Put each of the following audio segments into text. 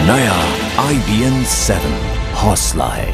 नया IBN 7 हौसला है।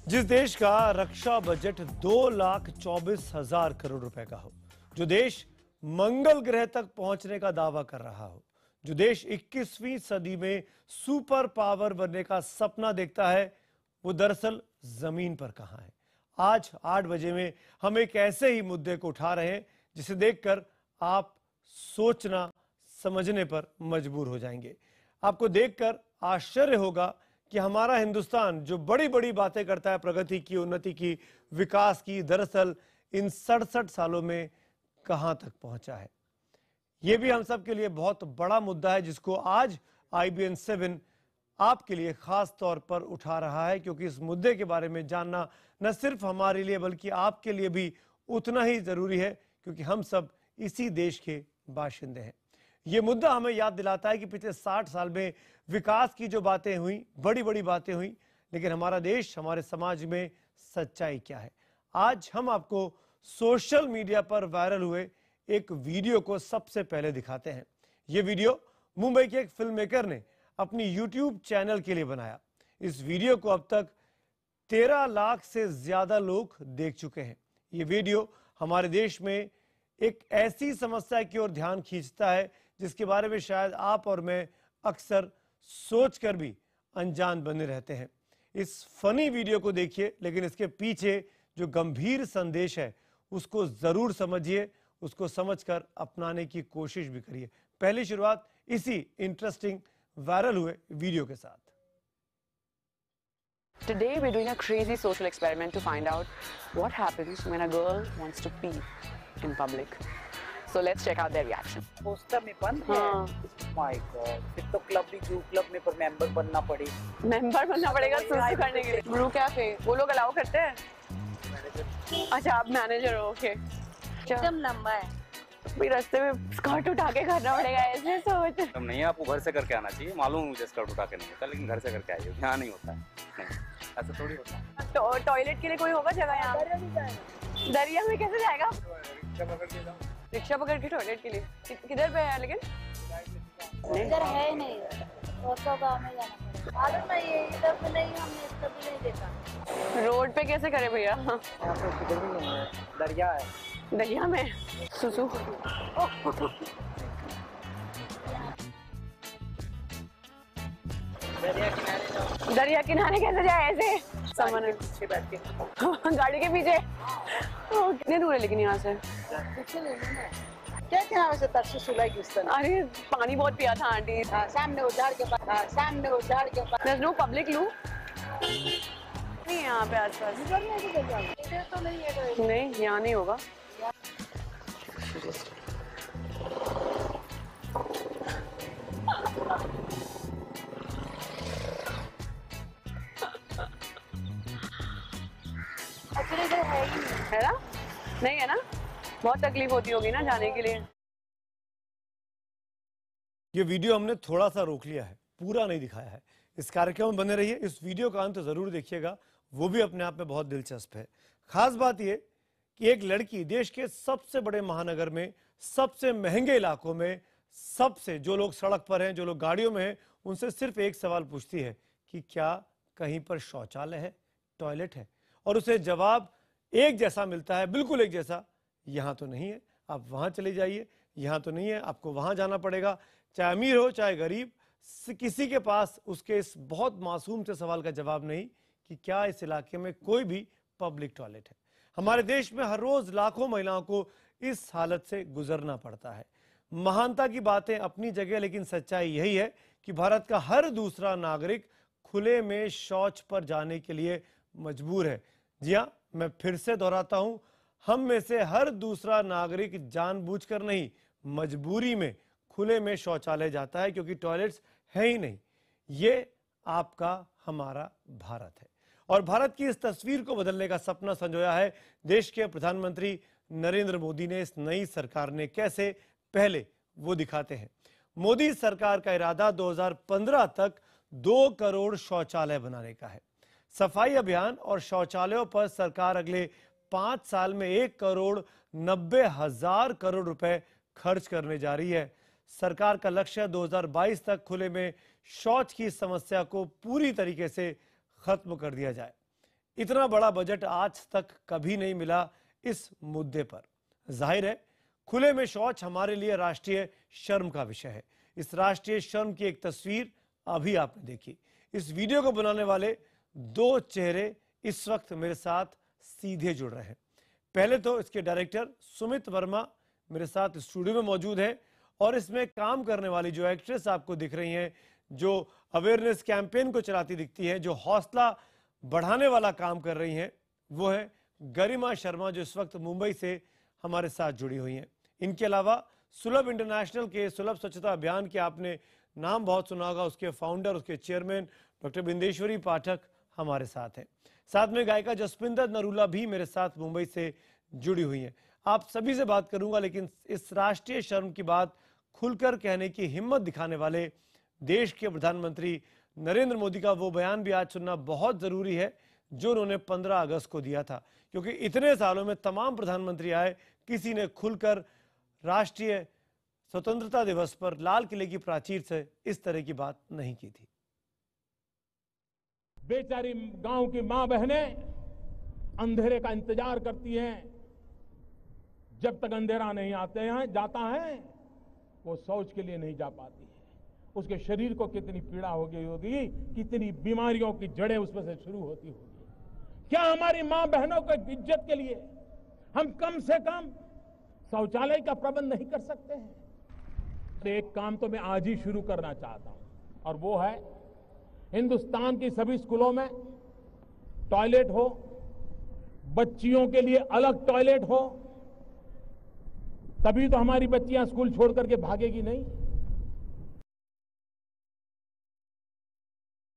जिस देश का रक्षा बजट 2,24,000 करोड़ रुपए का हो, जो देश मंगल ग्रह तक पहुंचने का दावा कर रहा हो, जो देश 21वीं सदी में सुपर पावर बनने का सपना देखता है, वो दरअसल जमीन पर कहां है। आज 8 बजे में हम एक ऐसे ही मुद्दे को उठा रहे हैं जिसे देखकर आप सोचना समझने पर मजबूर हो जाएंगे। आपको देखकर आश्चर्य होगा कि हमारा हिंदुस्तान जो बड़ी बड़ी बातें करता है प्रगति की, उन्नति की, विकास की, दरअसल इन 67 सालों में कहां तक पहुंचा है। यह भी हम सब के लिए बहुत बड़ा मुद्दा है जिसको आज IBN 7 आपके लिए खास तौर पर उठा रहा है, क्योंकि इस मुद्दे के बारे में जानना न सिर्फ हमारे लिए बल्कि आपके लिए भी उतना ही जरूरी है, क्योंकि हम सब इसी देश के बाशिंदे हैं। ये मुद्दा हमें याद दिलाता है कि पिछले 60 साल में विकास की जो बातें हुई, बड़ी बड़ी बातें हुई, लेकिन हमारा देश, हमारे समाज में सच्चाई क्या है। आज हम आपको सोशल मीडिया पर वायरल हुए एक वीडियो को सबसे पहले दिखाते हैं। ये वीडियो मुंबई के एक फिल्म मेकर ने अपनी YouTube चैनल के लिए बनाया। इस वीडियो को अब तक 13 लाख से ज्यादा लोग देख चुके हैं। ये वीडियो हमारे देश में एक ऐसी समस्या की ओर ध्यान खींचता है जिसके बारे में शायद आप और मैं अक्सर सोचकर भी अनजान बने रहते हैं। इस फनी वीडियो को देखिए, लेकिन इसके पीछे जो गंभीर संदेश है उसको जरूर समझिए, उसको समझकर अपनाने की कोशिश भी करिए। पहली शुरुआत इसी इंटरेस्टिंग वायरल हुए वीडियो के साथ। Today we're doing a crazy social experiment to find out what happens when a girl wants to pee in public. So let's check out their reaction. Poster में बंद है। माय गॉड, फिर तो club भी जू club में पर member बनना पड़े। मेंबर बनना पड़ेगा सुसाइड करने के लिए। ब्रू कैफे वो लोग अलाउ करते हैं? अच्छा आप मैनेजर हो, ओके। एकदम लंबा है। भाई रास्ते में स्कर्ट उठा के करना पड़ेगा, ऐसे सोच। तब नहीं है, आपको घर से करके आना चाहिए। मालूम है मुझे स्कर्ट उठा के नहीं होता, लेकिन घर से करके आइए। यहाँ नहीं होता है, नहीं ऐसा थोड़ी होता है। टॉयलेट के लिए कोई होगा जगह यहाँ? दरिया में कैसे जाएगा? रिक्शा पकड़ के टॉयलेट के लिए किधर पे है? लेकिन इधर है नहीं, तो गाँव में जाना पड़ेगा। मालूम नहीं है, इधर तो नहीं, हमने कभी नहीं देखा। रोड पे कैसे करे भैया? यहाँ पे किधर भी नहीं है, दरिया है। दरिया में सुसु। दरिया किनारे कैसे जाए ऐसे? सामान पीछे बैठ के गाड़ी के पीछे। कितने दूर है लेकिन यहाँ से? क्या किनारे से तक से सुलाई गिस्टन। अरे पानी बहुत पिया था आंटी। सामने उजाड़ के पास, सामने उजाड़ के पास। There's no public loo? नहीं यहाँ पे आसपास। इधर तो नहीं है। नहीं यहाँ नहीं होगा। है ना? नहीं है ना? बहुत तकलीफ होती होगी ना जाने के लिए। ये वीडियो हमने थोड़ा सा रोक लिया है, पूरा नहीं दिखाया है। इस कार्यक्रम में बने रहिए, इस वीडियो का अंत जरूर देखिएगा, वो भी अपने आप में बहुत दिलचस्प है। खास बात ये कि एक लड़की देश के सबसे बड़े महानगर में, सबसे महंगे इलाकों में, सबसे जो लोग सड़क पर हैं, जो लोग गाड़ियों में हैं, उनसे सिर्फ एक सवाल पूछती है कि क्या कहीं पर शौचालय है, टॉयलेट है, और उसे जवाब एक जैसा मिलता है, बिल्कुल एक जैसा। यहाँ तो नहीं है, आप वहाँ चले जाइए। यहाँ तो नहीं है, आपको वहाँ जाना पड़ेगा। चाहे अमीर हो चाहे गरीब, किसी के पास उसके इस बहुत मासूम से सवाल का जवाब नहीं कि क्या इस इलाके में कोई भी पब्लिक टॉयलेट है। हमारे देश में हर रोज लाखों महिलाओं को इस हालत से गुजरना पड़ता है। महानता की बातें अपनी जगह, लेकिन सच्चाई यही है कि भारत का हर दूसरा नागरिक खुले में शौच पर जाने के लिए मजबूर है। जी हाँ, मैं फिर से दोहराता हूं, हम में से हर दूसरा नागरिक जानबूझकर नहीं, मजबूरी में खुले में शौचालय जाता है, क्योंकि टॉयलेट्स है ही नहीं। ये आपका हमारा भारत है, और भारत की इस तस्वीर को बदलने का सपना संजोया है देश के प्रधानमंत्री नरेंद्र मोदी ने। इस नई सरकार ने कैसे, पहले वो दिखाते हैं। मोदी सरकार का इरादा 2015 तक 2 करोड़ शौचालय बनाने का है। सफाई अभियान और शौचालयों पर सरकार अगले 5 साल में 1,90,00,000 करोड़ रुपए खर्च करने जा रही है। सरकार का लक्ष्य 2022 तक खुले में शौच की समस्या को पूरी तरीके से खत्म कर दिया जाए। इतना बड़ा बजट आज तक कभी नहीं मिला इस मुद्दे पर। जाहिर है, खुले में शौच हमारे लिए राष्ट्रीय शर्म का विषय है। इस राष्ट्रीय शर्म की एक तस्वीर अभी आपने देखी। इस वीडियो को बनाने वाले 2 चेहरे इस वक्त मेरे साथ सीधे जुड़ रहे हैं। पहले तो इसके डायरेक्टर सुमित वर्मा मेरे साथ स्टूडियो में मौजूद है और इसमें काम करने वाली जो एक्ट्रेस आपको दिख रही हैं, जो अवेयरनेस कैंपेन को चलाती दिखती है, जो हौसला बढ़ाने वाला काम कर रही हैं, वो है गरिमा शर्मा, जो इस वक्त मुंबई से हमारे साथ जुड़ी हुई हैं। इनके अलावा सुलभ इंटरनेशनल के सुलभ स्वच्छता अभियान के आपने नाम बहुत सुना होगा, उसके फाउंडर, उसके चेयरमैन डॉक्टर बिंदेश्वरी पाठक हमारे साथ हैं। साथ में गायिका जसपिंदर नरूला भी मेरे साथ मुंबई से जुड़ी हुई हैं। आप सभी से बात करूंगा, लेकिन इस राष्ट्रीय शर्म की बात खुलकर कहने की हिम्मत दिखाने वाले देश के प्रधानमंत्री नरेंद्र मोदी का वो बयान भी आज सुनना बहुत जरूरी है जो उन्होंने 15 अगस्त को दिया था, क्योंकि इतने सालों में तमाम प्रधानमंत्री आए, किसी ने खुलकर राष्ट्रीय स्वतंत्रता दिवस पर लाल किले की प्राचीर से इस तरह की बात नहीं की थी। बेचारी गांव की मां बहनें अंधेरे का इंतजार करती हैं। जब तक अंधेरा नहीं जाता है वो शौच के लिए नहीं जा पाती है। उसके शरीर को कितनी पीड़ा हो गई होगी, कितनी बीमारियों की जड़ें उसमें से शुरू होती होगी। क्या हमारी मां बहनों को इज्जत के लिए हम कम से कम शौचालय का प्रबंध नहीं कर सकते हैं? एक काम तो मैं आज ही शुरू करना चाहता हूं, और वो है हिंदुस्तान की सभी स्कूलों में टॉयलेट हो, बच्चियों के लिए अलग टॉयलेट हो, तभी तो हमारी बच्चियां स्कूल छोड़ करके भागेगी नहीं।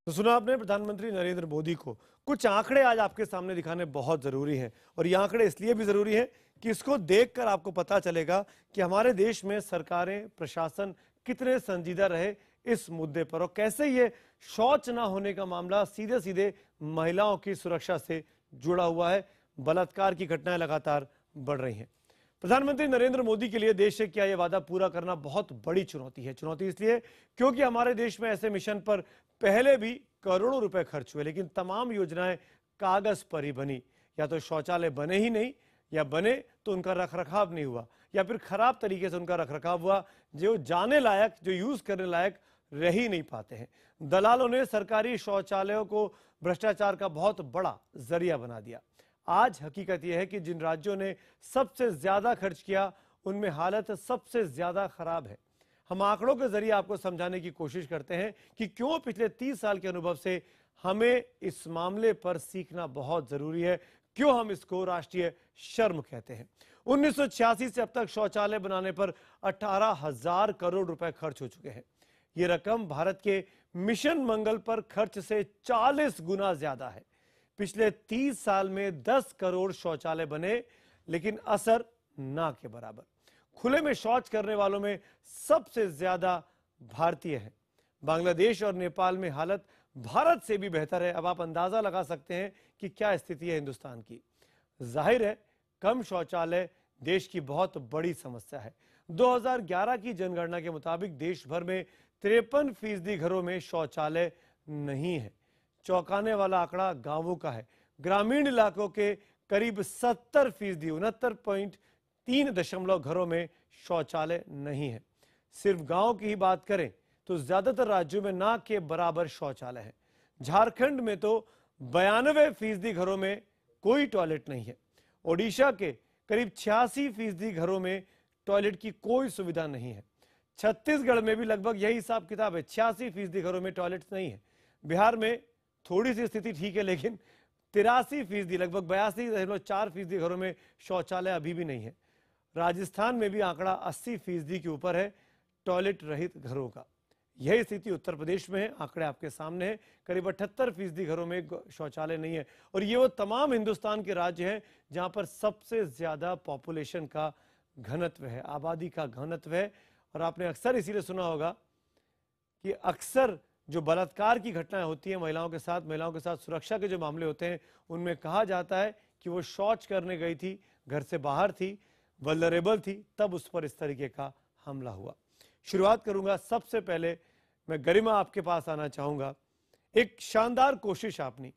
तो सुना आपने प्रधानमंत्री नरेंद्र मोदी को। कुछ आंकड़े आज आपके सामने दिखाने बहुत जरूरी हैं, और ये आंकड़े इसलिए भी जरूरी हैं कि इसको देखकर आपको पता चलेगा कि हमारे देश में सरकारें, प्रशासन कितने संजीदा रहे इस मुद्दे पर, और कैसे ये शौच ना होने का मामला सीधे सीधे महिलाओं की सुरक्षा से जुड़ा हुआ है। बलात्कार की घटनाएं लगातार बढ़ रही हैं। प्रधानमंत्री नरेंद्र मोदी के लिए देश से क्या यह वादा पूरा करना बहुत बड़ी चुनौती है। चुनौती इसलिए क्योंकि हमारे देश में ऐसे मिशन पर पहले भी करोड़ों रुपए खर्च हुए, लेकिन तमाम योजनाएं कागज पर ही बनी। या तो शौचालय बने ही नहीं, या बने तो उनका रखरखाव नहीं हुआ, या फिर खराब तरीके से उनका रखरखाव हुआ, जो जाने लायक, जो यूज करने लायक रह ही नहीं पाते हैं। दलालों ने सरकारी शौचालयों को भ्रष्टाचार का बहुत बड़ा जरिया बना दिया। आज हकीकत यह है कि जिन राज्यों ने सबसे ज्यादा खर्च किया उनमें हालत सबसे ज्यादा खराब है। हम आंकड़ों के जरिए आपको समझाने की कोशिश करते हैं कि क्यों पिछले 30 साल के अनुभव से हमें इस मामले पर सीखना बहुत जरूरी है, क्यों हम इसको राष्ट्रीय शर्म कहते हैं। 1986 से अब तक शौचालय बनाने पर 18,000 करोड़ रुपए खर्च हो चुके हैं। ये रकम भारत के मिशन मंगल पर खर्च से 40 गुना ज्यादा है। पिछले 30 साल में 10 करोड़ शौचालय बने, लेकिन असर ना के बराबर। खुले में शौच करने वालों में सबसे ज्यादा भारतीय हैं। बांग्लादेश और नेपाल में हालत भारत से भी बेहतर है। अब आप अंदाजा लगा सकते हैं कि क्या स्थिति है हिंदुस्तान की। जाहिर है, कम शौचालय देश की बहुत बड़ी समस्या है। 2011 की जनगणना के मुताबिक देश भर में 53% घरों में शौचालय नहीं है। चौंकाने वाला आंकड़ा गांवों का है। ग्रामीण इलाकों के करीब 70%, 69.3% घरों में शौचालय नहीं है। सिर्फ गांव की ही बात करें तो ज्यादातर राज्यों में ना के बराबर शौचालय है। झारखंड में तो 92% घरों में कोई टॉयलेट नहीं है। ओडिशा के करीब 86% घरों में टॉयलेट की कोई सुविधा नहीं है। छत्तीसगढ़ में भी लगभग यही हिसाब किताब है, 86% घरों में टॉयलेट नहीं है। बिहार में थोड़ी सी स्थिति ठीक है, लेकिन 83%, लगभग 82.4% घरों में शौचालय अभी भी नहीं है। राजस्थान में भी आंकड़ा 80% के ऊपर है टॉयलेट रहित घरों का। यही स्थिति उत्तर प्रदेश में है, आंकड़े आपके सामने हैं। करीब 78% घरों में शौचालय नहीं है। और ये वो तमाम हिंदुस्तान के राज्य हैं जहां पर सबसे ज्यादा पॉपुलेशन का घनत्व है, आबादी का घनत्व है। और आपने अक्सर इसीलिए सुना होगा कि अक्सर जो बलात्कार की घटनाएं होती हैं महिलाओं के साथ सुरक्षा के जो मामले होते हैं, उनमें कहा जाता है कि वो शौच करने गई थी, घर से बाहर थी, वल्नरेबल थी, तब उस पर इस तरीके का हमला हुआ। शुरुआत करूंगा, सबसे पहले मैं गरिमा आपके पास आना चाहूंगा। एक शानदार कोशिश आपने,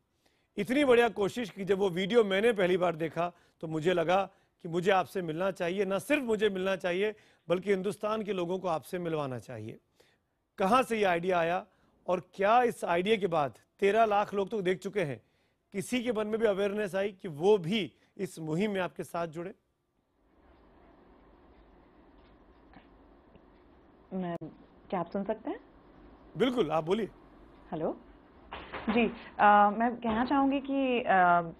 इतनी बढ़िया कोशिश की, जब वो वीडियो मैंने पहली बार देखा तो मुझे लगा कि मुझे आपसे मिलना चाहिए, न सिर्फ मुझे मिलना चाहिए बल्कि हिंदुस्तान के लोगों को आपसे मिलवाना चाहिए। कहां से ये आइडिया आया और क्या इस आइडिया के बाद 13 लाख लोग तो देख चुके हैं, किसी के मन में भी अवेयरनेस आई कि वो भी इस मुहिम में आपके साथ जुड़े? मैं, क्या आप सुन सकते हैं? बिल्कुल, आप बोलिए। हेलो जी, मैं कहना चाहूँगी कि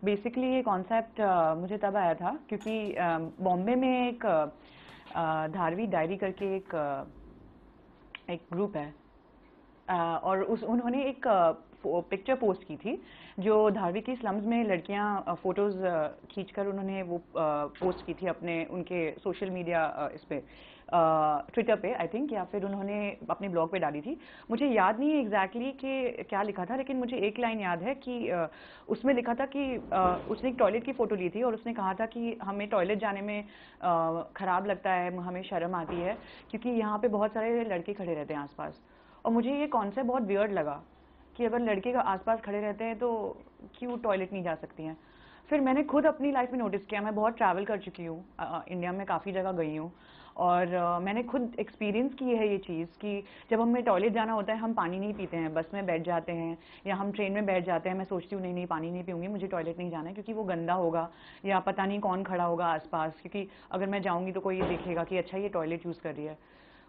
बेसिकली ये कॉन्सेप्ट मुझे तब आया था क्योंकि बॉम्बे में एक धारवी डायरी करके एक ग्रुप है, और उन्होंने एक पिक्चर पोस्ट की थी जो धारवी की स्लम्स में लड़कियां फोटोज खींचकर उन्होंने वो पोस्ट की थी अपने उनके सोशल मीडिया इस पे ट्विटर पे आई थिंक, या फिर उन्होंने अपने ब्लॉग पे डाली थी। मुझे याद नहीं है एग्जैक्टली कि क्या लिखा था, लेकिन मुझे एक लाइन याद है कि उसमें लिखा था कि उसने एक टॉयलेट की फ़ोटो ली थी और उसने कहा था कि हमें टॉयलेट जाने में ख़राब लगता है, हमें शर्म आती है क्योंकि यहाँ पे बहुत सारे लड़के खड़े रहते हैं आसपास। और मुझे ये कॉन्सेप्ट बहुत वियर्ड लगा कि अगर लड़के का आसपास खड़े रहते हैं तो क्यों टॉयलेट नहीं जा सकती हैं। फिर मैंने खुद अपनी लाइफ में नोटिस किया, मैं बहुत ट्रैवल कर चुकी हूँ, इंडिया में काफ़ी जगह गई हूँ, और मैंने खुद एक्सपीरियंस की है ये चीज़ कि जब हमें टॉयलेट जाना होता है हम पानी नहीं पीते हैं, बस में बैठ जाते हैं या हम ट्रेन में बैठ जाते हैं। मैं सोचती हूँ नहीं पानी नहीं पीऊँगी, मुझे टॉयलेट नहीं जाना है क्योंकि वो गंदा होगा या पता नहीं कौन खड़ा होगा आसपास, क्योंकि अगर मैं जाऊँगी तो कोई ये देखेगा कि अच्छा ये टॉयलेट यूज़ कर रही है।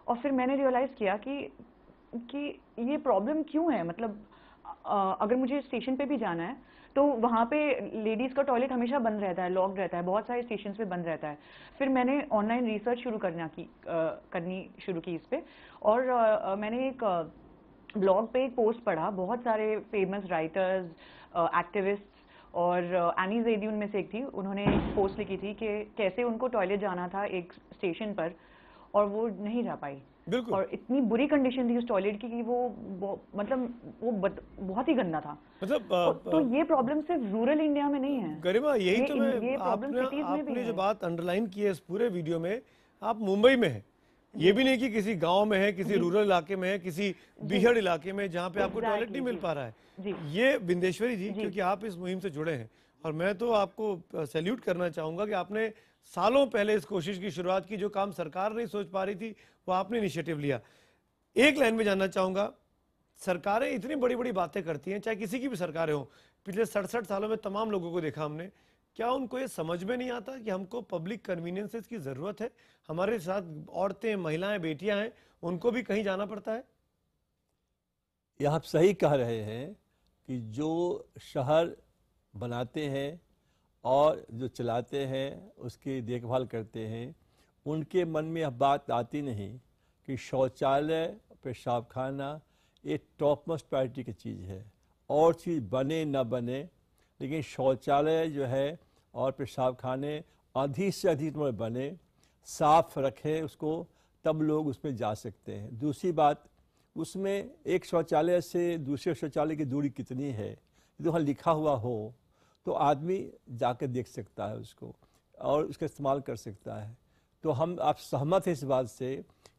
और फिर मैंने रियलाइज़ किया कि ये प्रॉब्लम क्यों है। मतलब अगर मुझे स्टेशन पे भी जाना है तो वहाँ पे लेडीज़ का टॉयलेट हमेशा बंद रहता है, लॉक्ड रहता है, बहुत सारे स्टेशन पे बंद रहता है। फिर मैंने ऑनलाइन रिसर्च करनी शुरू की इस पे, और मैंने एक ब्लॉग पे एक पोस्ट पढ़ा, बहुत सारे फेमस राइटर्स, एक्टिविस्ट्स, और एनी ज़ैदी उनमें से एक थी। उन्होंने एक पोस्ट लिखी थी कि कैसे उनको टॉयलेट जाना था एक स्टेशन पर और वो नहीं जा पाई, और इतनी बुरी कंडीशन थी उस टॉयलेट की कि वो बहुत ही गंदा था। मतलब तो ये प्रॉब्लम सिर्फ रूरल इंडिया में नहीं है गरिमा, यही तो मैं आपने जो बात अंडरलाइन की है इस पूरे वीडियो में, आप मुंबई में है, ये भी नहीं कि किसी गांव में है, किसी रूरल इलाके में है, किसी बीहड़ इलाके में जहाँ पे आपको टॉयलेट नहीं मिल पा रहा है। ये बिंदेश्वरी जी, क्योंकि आप इस मुहिम से जुड़े हैं, और मैं तो आपको सैल्यूट करना चाहूंगा कि आपने सालों पहले इस कोशिश की शुरुआत की, जो काम सरकार नहीं सोच पा रही थी वो आपने इनिशिएटिव लिया। एक लाइन में जानना चाहूंगा, सरकारें इतनी बड़ी बड़ी बातें करती हैं, चाहे किसी की भी सरकारें हों, पिछले 67 सालों में तमाम लोगों को देखा हमने, क्या उनको ये समझ में नहीं आता कि हमको पब्लिक कन्वीनियंसेस की जरूरत है? हमारे साथ औरतें, महिलाएं, बेटियां हैं, उनको भी कहीं जाना पड़ता है। यह आप सही कह रहे हैं कि जो शहर बनाते हैं और जो चलाते हैं, उसकी देखभाल करते हैं, उनके मन में यह बात आती नहीं कि शौचालय, पेशाब खाना ये टॉप मोस्ट प्रायोरिटी की चीज़ है। और चीज़ बने न बने, लेकिन शौचालय जो है और पेशाब खाने अधिक से अधिक में बने, साफ रखें उसको, तब लोग उसमें जा सकते हैं। दूसरी बात, उसमें एक शौचालय से दूसरे शौचालय की दूरी कितनी है, यदि वहाँ लिखा हुआ हो तो आदमी जाकर देख सकता है उसको और उसका इस्तेमाल कर सकता है। तो आप सहमत हैं इस बात से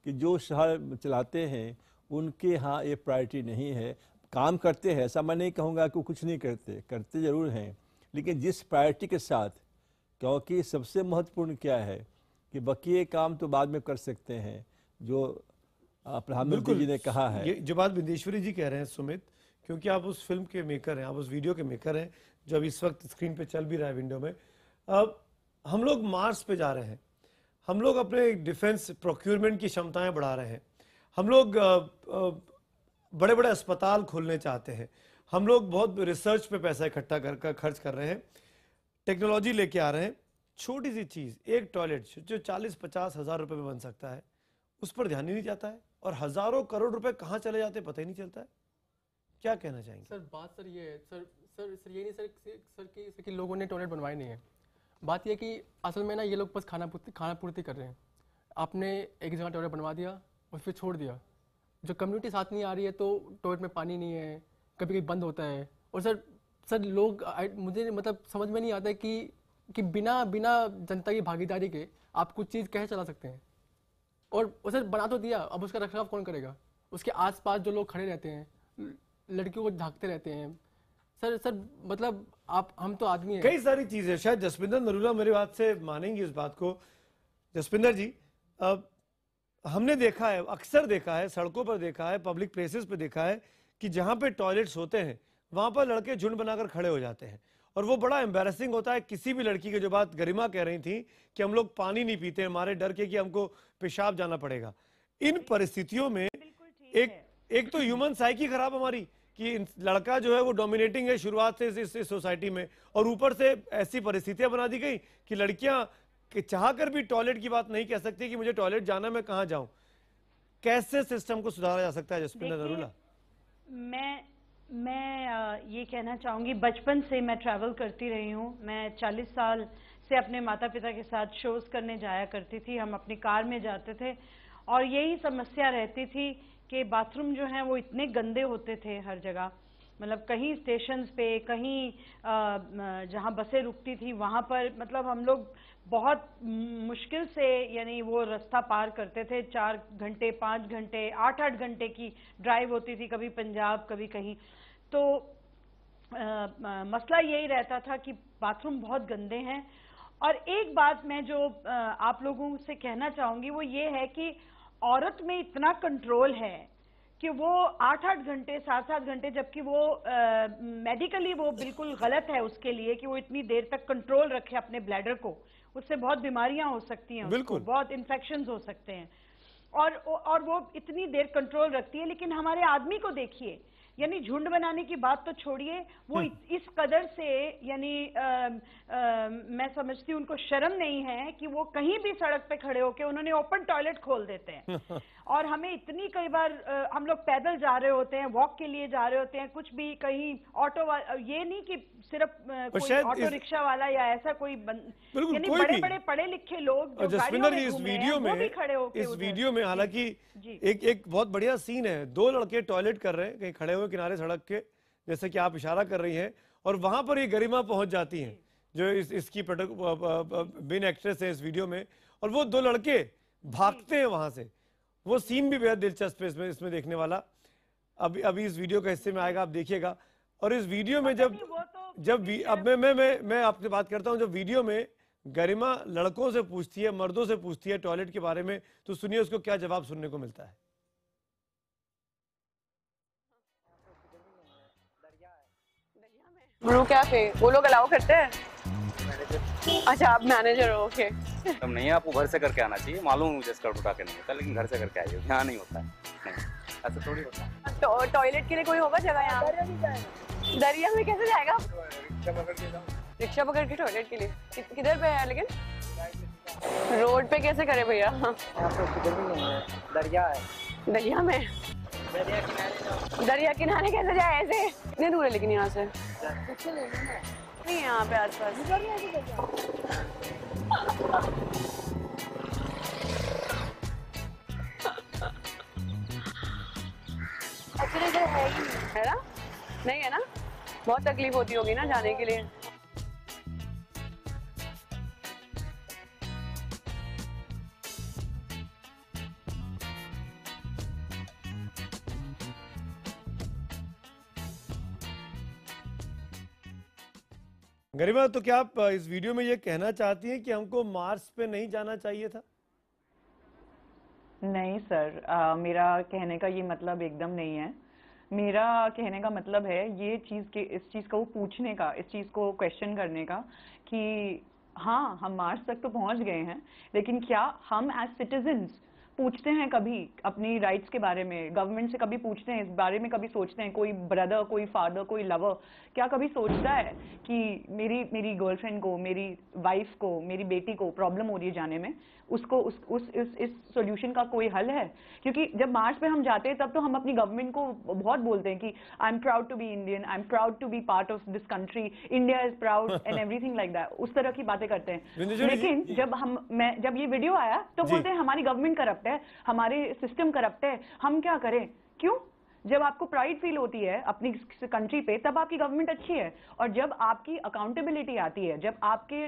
कि जो शहर चलाते हैं उनके यहाँ ये प्रायोरिटी नहीं है। काम करते हैं, ऐसा मैं नहीं कहूँगा कि वो कुछ नहीं करते ज़रूर हैं, लेकिन जिस प्रायोरिटी के साथ, क्योंकि सबसे महत्वपूर्ण क्या है कि बकिए काम तो बाद में कर सकते हैं, जो प्रधानमंत्री जी ने कहा है। ये जो बात बिंदेश्वरी जी कह रहे हैं सुमित, क्योंकि आप उस फिल्म के मेकर हैं, आप उस वीडियो के मेकर हैं जो अब इस वक्त स्क्रीन पे चल भी रहा है विंडो में। अब हम लोग मार्स पे जा रहे हैं, हम लोग अपने डिफेंस प्रोक्यूरमेंट की क्षमताएं बढ़ा रहे हैं, हम लोग बड़े बड़े अस्पताल खोलने चाहते हैं, हम लोग बहुत रिसर्च पे पैसा इकट्ठा कर खर्च कर रहे हैं, टेक्नोलॉजी लेके आ रहे हैं। छोटी सी चीज़, एक टॉयलेट जो 40-50 हज़ार रुपये में बन सकता है, उस पर ध्यान ही नहीं जाता है, और हज़ारों करोड़ रुपए कहाँ चले जाते पता ही नहीं चलता है। क्या कहना चाहेंगे? सर बात सर ये है, सर ये नहीं सर कि लोगों ने टॉयलेट बनवाए नहीं है। बात ये कि असल में ना ये लोग बस खाना पूर्ति कर रहे हैं। आपने एक जगह टॉयलेट बनवा दिया और फिर छोड़ दिया, जो कम्युनिटी साथ नहीं आ रही है तो टॉयलेट में पानी नहीं है, कभी कभी बंद होता है। और सर लोग मुझे मतलब समझ में नहीं आता है कि बिना जनता की भागीदारी के आप कुछ चीज़ कैसे चला सकते हैं। और सर बना तो दिया, अब उसका रखरखाव कौन करेगा? उसके आसपास जो लोग खड़े रहते हैं, लड़कियों को झांकते रहते हैं। सर मतलब हम तो आदमी हैं। कई सारी चीजें, शायद जसविंदर नरूला मेरी बात से मानेंगे इस बात को। जसविंदर जी, हमने देखा है, अक्सर देखा है, सड़कों पर देखा है, पब्लिक प्लेसेस पे देखा है कि जहां पे टॉयलेट्स होते हैं वहां पर लड़के झुंड बनाकर खड़े हो जाते हैं और वो बड़ा एम्बैरेसिंग होता है। किसी भी लड़की की जो बात गरिमा कह रही थी कि हम लोग पानी नहीं पीते हमारे डर के कि हमको पेशाब जाना पड़ेगा, इन परिस्थितियों में एक तो ह्यूमन साइकी खराब हमारी कि लड़का जो है वो डोमिनेटिंग है शुरुआत से इस सोसाइटी में, और ऊपर से ऐसी परिस्थितियां बना दी गई कि लड़कियां चाह कर भी टॉयलेट की बात नहीं कह सकती कि मुझे टॉयलेट जाना, मैं कहां जाऊं। कैसे सिस्टम को सुधारा जा सकता है जसविंदर नरूला? मैं ये कहना चाहूँगी, बचपन से मैं ट्रैवल करती रही हूँ। मैं 40 साल से अपने माता पिता के साथ शोज़ करने जाया करती थी। हम अपनी कार में जाते थे और यही समस्या रहती थी कि बाथरूम जो हैं वो इतने गंदे होते थे हर जगह। मतलब कहीं स्टेशंस पे, कहीं जहाँ बसें रुकती थी वहाँ पर, मतलब हम लोग बहुत मुश्किल से यानी वो रास्ता पार करते थे। 4 घंटे, 5 घंटे, 8-8 घंटे की ड्राइव होती थी, कभी पंजाब कभी कहीं। तो मसला यही रहता था कि बाथरूम बहुत गंदे हैं। और एक बात मैं जो आप लोगों से कहना चाहूँगी वो ये है कि औरत में इतना कंट्रोल है कि वो 8-8 घंटे, 7-7 घंटे, जबकि वो मेडिकली वो बिल्कुल गलत है उसके लिए कि वो इतनी देर तक कंट्रोल रखे अपने ब्लैडर को। उससे बहुत बीमारियां हो सकती हैं, उसको बहुत इन्फेक्शंस हो सकते हैं और वो इतनी देर कंट्रोल रखती है। लेकिन हमारे आदमी को देखिए, यानी झुंड बनाने की बात तो छोड़िए, वो इस कदर से यानी मैं समझती हूँ उनको शर्म नहीं है कि वो कहीं भी सड़क पे खड़े होके उन्होंने ओपन टॉयलेट खोल देते हैं। और हमें इतनी कई बार हम लोग पैदल जा रहे होते हैं, वॉक के लिए जा रहे होते हैं, कुछ भी कहीं ऑटो, ये नहीं कि सिर्फ कोई ऑटो रिक्शा वाला या ऐसा कोई यानी बड़े बड़े पढ़े लिखे लोग जो गाड़ियों में घूम रहे हैं वो भी खड़े होके इस वीडियो में हालांकि एक बहुत बढ़िया सीन है। 2 लड़के टॉयलेट कर रहे हैं कहीं खड़े हुए किनारे सड़क के, जैसे कि आप इशारा कर रही हैं, और वहां पर ये गरिमा पहुंच जाती हैं जो इसकी मेन एक्ट्रेस है इस वीडियो में, और वो 2 लड़के भागते हैं वहां से। वो सीन भी बेहद दिलचस्प है इसमें देखने वाला। अभी इस वीडियो का हिस्से में आएगा, आप देखिएगा। और इस वीडियो में अब मैं आपसे बात करता हूं, जब वीडियो में गरिमा लड़कों से पूछती है, मर्दों से पूछती है टॉयलेट के बारे में, तो सुनिए उसको क्या जवाब सुनने को मिलता है। ब्रू कैफे वो लोग अलाउ करते हैं? अच्छा, आप मैनेजर हो, ओके। तब नहीं है, आपको घर से करके आना चाहिए। मालूम मुझे स्कर्ट उठा के नहीं होता, लेकिन घर से करके आइए, यहाँ नहीं होता है। नहीं, ऐसा थोड़ी होता है। टॉयलेट के लिए कोई होगा जगह यहाँ? दरिया में कैसे जाएगा? रिक्शा पकड़ के टॉयलेट के लिए किधर पे है? लेकिन रोड पे कैसे करे भैया? दरिया है। दरिया में? दरिया किनारे कैसे जाए ऐसे? इतने दूर है लेकिन यहाँ से नहीं, यहाँ पे आसपास। है ना? नहीं है ना? बहुत तकलीफ होती होगी ना जाने के लिए। गरिमा, तो क्या आप इस वीडियो में ये कहना चाहती हैं कि हमको मार्स पे नहीं जाना चाहिए था? नहीं सर, मेरा कहने का ये मतलब एकदम नहीं है। मेरा कहने का मतलब है इस चीज़ को पूछने का, इस चीज़ को क्वेश्चन करने का कि हाँ, हम मार्स तक तो पहुंच गए हैं, लेकिन क्या हम एज सिटीजन्स पूछते हैं कभी अपनी राइट्स के बारे में? गवर्नमेंट से कभी पूछते हैं इस बारे में? कभी सोचते हैं कोई ब्रदर, कोई फादर, कोई लवर क्या कभी सोचता है कि मेरी गर्लफ्रेंड को, मेरी वाइफ को, मेरी बेटी को प्रॉब्लम हो रही है जाने में, उसको इस सॉल्यूशन का कोई हल है? क्योंकि जब मार्च पे हम जाते हैं तब तो हम अपनी गवर्नमेंट को बहुत बोलते हैं कि I am proud to be Indian, I am proud to be part of this country, India is proud and everything like that, उस तरह की बातें करते हैं। लेकिन जब ये वीडियो आया तो बोलते हैं हमारी गवर्नमेंट करप्ट करप्ट है, हमारे सिस्टम करप्ट है, हम क्या करें? क्यों? जब आपको प्राइड फील होती है अपनी कंट्री पे, तब आपकी गवर्नमेंट अच्छी है। और जब आपकी अकाउंटेबिलिटी आती है, जब आपके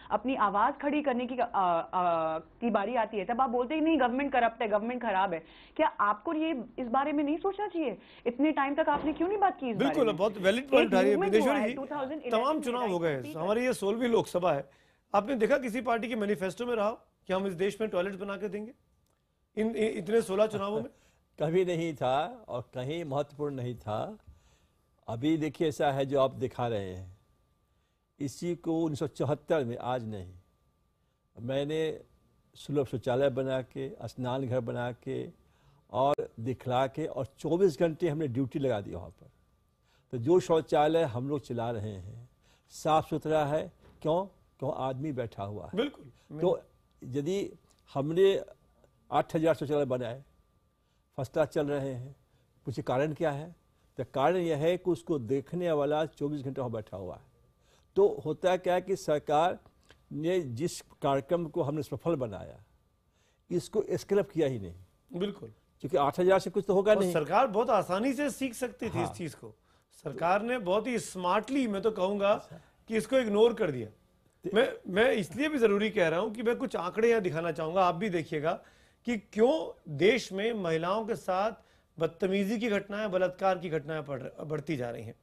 अपनी आवाज खड़ी करने की बारी आती है, तब आप बोलते ही नहीं गवर्नमेंट करप्ट है, गवर्नमेंट खराब है। क्या आपको ये इस बारे में नहीं सोचना चाहिए? इतने टाइम तक आपने क्यों नहीं बात की इस बिल्कुल, बारे में? बहुत वैलिड पॉइंट उठा रही है बिंदेश्वरी जी। 2011 तमाम चुनाव हो गए, हमारी ये 16वीं लोकसभा है। आपने देखा किसी पार्टी के मैनिफेस्टो में रहा कि हम इस देश में टॉयलेट बना के देंगे इतने 16 चुनावों में? कभी नहीं था और कहीं महत्वपूर्ण नहीं था। अभी देखिए ऐसा है जो आप दिखा रहे हैं, इसी को 1974 में, आज नहीं, मैंने सुलभ शौचालय बना के, स्नान घर बना के और दिखला के, और 24 घंटे हमने ड्यूटी लगा दी वहाँ पर। तो जो शौचालय हम लोग चला रहे हैं साफ सुथरा है। क्यों आदमी बैठा हुआ है। बिल्कुल। तो यदि हमने 8000 शौचालय बनाए, फर्स्ट क्लास चल रहे हैं, पूछिए कारण क्या है? तो कारण यह है कि उसको देखने वाला 24 घंटे वहाँ बैठा हुआ है। तो होता है क्या है कि सरकार ने जिस कार्यक्रम को हमने सफल बनाया, इसको स्केल अप किया ही नहीं। बिल्कुल, क्योंकि 8000 से कुछ तो होगा नहीं। सरकार बहुत आसानी से सीख सकती थी इस चीज को। सरकार ने बहुत ही स्मार्टली, मैं तो कहूंगा कि इसको इग्नोर कर दिया। मैं इसलिए भी जरूरी कह रहा हूं कि मैं कुछ आंकड़े यहां दिखाना चाहूंगा, आप भी देखिएगा कि क्यों देश में महिलाओं के साथ बदतमीजी की घटनाएं, बलात्कार की घटनाएं बढ़ती जा रही हैं।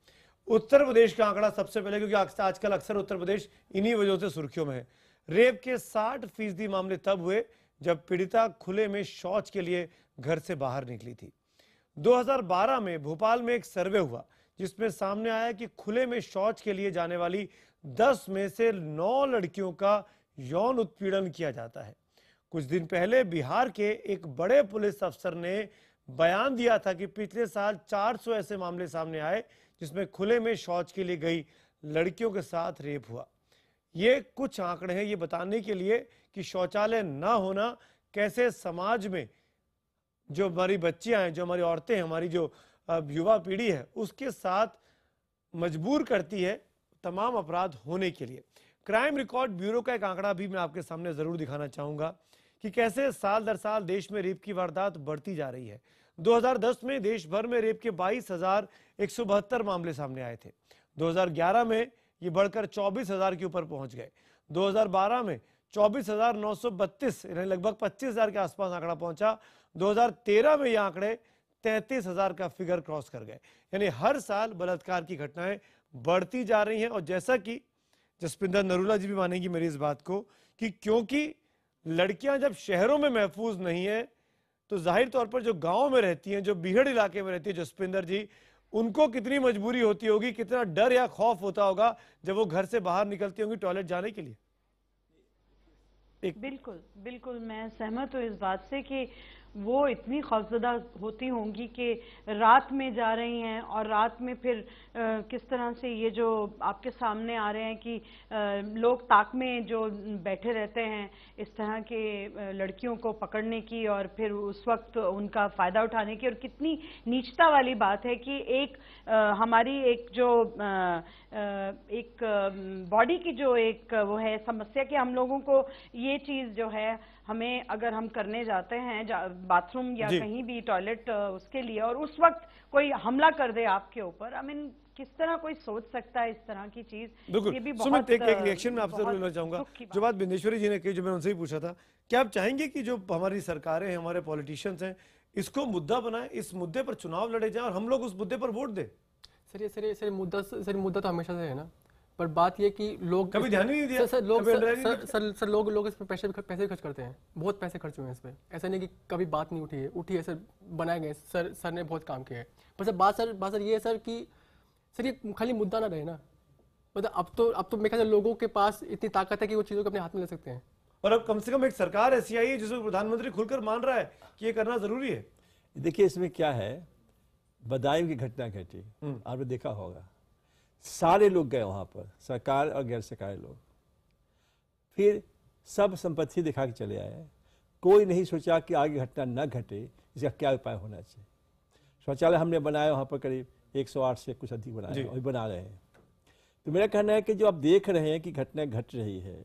उत्तर प्रदेश का आंकड़ा सबसे पहले, क्योंकि आजकल अक्सर उत्तर प्रदेश इन्हीं वजहों से सुर्खियों में है। रेप के 60% मामले तब हुए जब पीड़िता खुले में शौच के लिए घर से बाहर निकली थी। 2012 में भोपाल में एक सर्वे हुआ जिसमें सामने आया कि खुले में शौच के लिए जाने वाली 10 में से 9 लड़कियों का यौन उत्पीड़न किया जाता है। कुछ दिन पहले बिहार के एक बड़े पुलिस अफसर ने बयान दिया था कि पिछले साल 400 ऐसे मामले सामने आए जिसमें खुले में शौच के लिए गई लड़कियों के साथ रेप हुआ। ये कुछ आंकड़े हैं ये बताने के लिए कि शौचालय ना होना कैसे समाज में जो हमारी बच्चियां हैं, जो हमारी औरतें हैं, हमारी जो युवा पीढ़ी है, उसके साथ मजबूर करती है तमाम अपराध होने के लिए। क्राइम रिकॉर्ड ब्यूरो का एक आंकड़ा भी मैं आपके सामने जरूर दिखाना चाहूंगा कि कैसे साल दर साल देश में रेप की वारदात बढ़ती जा रही है। 2010 में देश भर में रेप के 22,172 मामले सामने आए थे। 2011 में ये बढ़कर 24,000 के ऊपर पहुंच गए। 2012 में 24,932, यानी लगभग 25,000 के आसपास आंकड़ा पहुंचा। 2013 में ये आंकड़े 33,000 का फिगर क्रॉस कर गए। यानी हर साल बलात्कार की घटनाएं बढ़ती जा रही हैं। और जैसा कि जसपिंदर नरूला जी भी मानेंगी मेरी इस बात को कि क्योंकि लड़कियां जब शहरों में महफूज नहीं है तो जाहिर तौर पर जो गांव में रहती हैं, जो बीहड़ इलाके में रहती है, जसपिंदर जी, उनको कितनी मजबूरी होती होगी, कितना डर या खौफ होता होगा जब वो घर से बाहर निकलती होंगी टॉयलेट जाने के लिए। बिल्कुल बिल्कुल मैं सहमत हूँ इस बात से कि वो इतनी खौफजदा होती होंगी कि रात में जा रही हैं और रात में फिर किस तरह से ये जो आपके सामने आ रहे हैं कि लोग ताक में जो बैठे रहते हैं इस तरह के लड़कियों को पकड़ने की और फिर उस वक्त उनका फ़ायदा उठाने की। और कितनी नीचता वाली बात है कि एक हमारी एक जो एक बॉडी की जो एक वो है समस्या कि हम लोगों को ये चीज़ जो है हमें अगर हम करने जाते हैं बाथरूम या कहीं भी टॉयलेट उसके लिए और उस वक्त कोई हमला कर दे आपके ऊपर, आई मीन किस तरह कोई सोच सकता है इस तरह की चीज। बिल्कुल। ये भी सुमित, एक रिएक्शन में आपसे लेना चाहूंगा। जो बात बिंदेश्वरी जी ने कही, जो मैं उनसे ही पूछा था, क्या आप चाहेंगे कि जो हमारी सरकारें हैं, हमारे पॉलिटिशियंस हैं, इसको मुद्दा बनाए, इस मुद्दे पर चुनाव लड़े जाए और हम लोग उस मुद्दे पर वोट दें? सर मुद्दा तो हमेशा से है ना, पर बात ये कि लोग कभी ध्यान ही नहीं दिया। सर लोग इस पर पैसे खर्च करते हैं, बहुत पैसे खर्च हुए हैं इस पर। ऐसा नहीं कि कभी बात नहीं उठी है सर, बनाए गए सर ने बहुत काम किया है। पर सर ये है सर कि सर ये खाली मुद्दा ना रहे ना, मतलब अब तो मेरे ख्याल से लोगों के पास इतनी ताकत है कि वो चीज़ों को अपने हाथ में ले सकते हैं। और अब कम से कम एक सरकार ऐसी आई है जिसमें प्रधानमंत्री खुलकर मान रहा है कि ये करना जरूरी है। देखिए इसमें क्या है, बदायूं की घटना घटी, आपने देखा होगा, सारे लोग गए वहां पर, सरकार और गैर सरकारी लोग, फिर सब संपत्ति दिखा के चले आए। कोई नहीं सोचा कि आगे घटना न घटे, इसका क्या उपाय होना चाहिए। शौचालय हमने बनाया वहां पर करीब 108 से कुछ अधिक बनाए और बना रहे हैं। तो मेरा कहना है कि जो आप देख रहे हैं कि घटना घट रही है,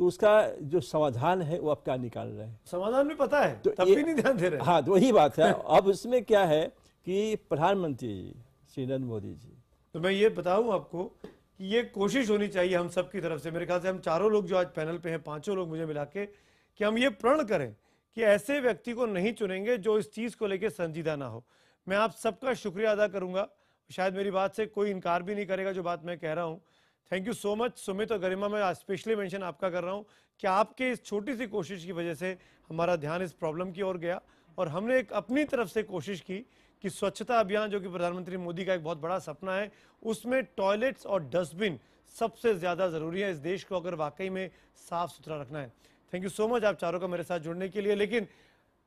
तो उसका जो समाधान है वो आप क्या निकाल रहे हैं? समाधान भी पता है, तो तब भी नहीं ध्यान दे रहे। हाँ, तो वही बात है। अब इसमें क्या है कि प्रधानमंत्री जी श्री नरेंद्र मोदी जी, तो मैं ये बताऊं आपको कि ये कोशिश होनी चाहिए हम सब की तरफ से, मेरे ख्याल से हम चारों लोग जो आज पैनल पे हैं, पांचों लोग मुझे मिला के, कि हम ये प्रण करें कि ऐसे व्यक्ति को नहीं चुनेंगे जो इस चीज को लेकर संजीदा ना हो। मैं आप सबका शुक्रिया अदा करूंगा, शायद मेरी बात से कोई इनकार भी नहीं करेगा जो बात मैं कह रहा हूं। Thank you so much Sumit और गरिमा, मैं स्पेशली मेंशन आपका कर रहा हूं कि आपके इस छोटी सी कोशिश की वजह से हमारा ध्यान इस प्रॉब्लम की ओर गया और हमने एक अपनी तरफ से कोशिश की कि स्वच्छता अभियान जो कि प्रधानमंत्री मोदी का एक बहुत बड़ा सपना है, उसमें टॉयलेट्स और डस्टबिन सबसे ज्यादा जरूरी है इस देश को अगर वाकई में साफ सुथरा रखना है। थैंक यू सो मच आप चारों का मेरे साथ जुड़ने के लिए। लेकिन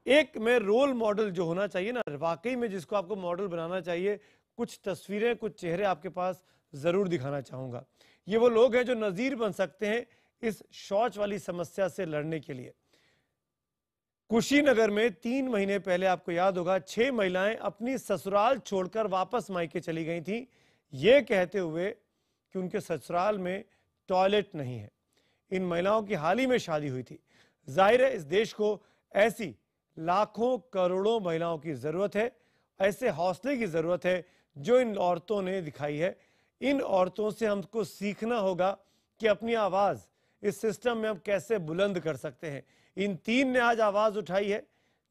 एक में रोल मॉडल जो होना चाहिए ना, वाकई में जिसको आपको मॉडल बनाना चाहिए, कुछ तस्वीरें, कुछ चेहरे आपके पास जरूर दिखाना चाहूंगा। ये वो लोग हैं जो नजीर बन सकते हैं इस शौच वाली समस्या से लड़ने के लिए। कुशीनगर में 3 महीने पहले आपको याद होगा 6 महिलाएं अपनी ससुराल छोड़कर वापस मायके चली गई थी, ये कहते हुए कि उनके ससुराल में टॉयलेट नहीं है। इन महिलाओं की हाल ही में शादी हुई थी। जाहिर है इस देश को ऐसी लाखों करोड़ों महिलाओं की जरूरत है, ऐसे हौसले की जरूरत है जो इन औरतों ने दिखाई है। इन औरतों से हमको सीखना होगा कि अपनी आवाज इस सिस्टम में हम कैसे बुलंद कर सकते हैं। इन 3 ने आज आवाज उठाई है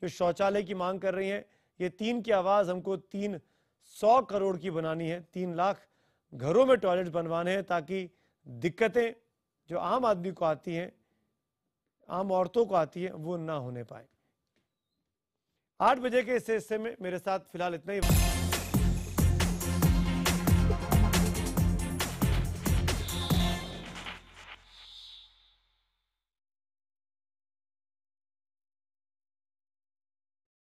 जो शौचालय की मांग कर रही हैं। ये 3 की आवाज हमको 300 करोड़ की बनानी है, 3 लाख घरों में टॉयलेट बनवाने हैं ताकि दिक्कतें जो आम आदमी को आती हैं, आम औरतों को आती है, वो ना होने पाए। 8 बजे के इस हिस्से में मेरे साथ फिलहाल इतना ही।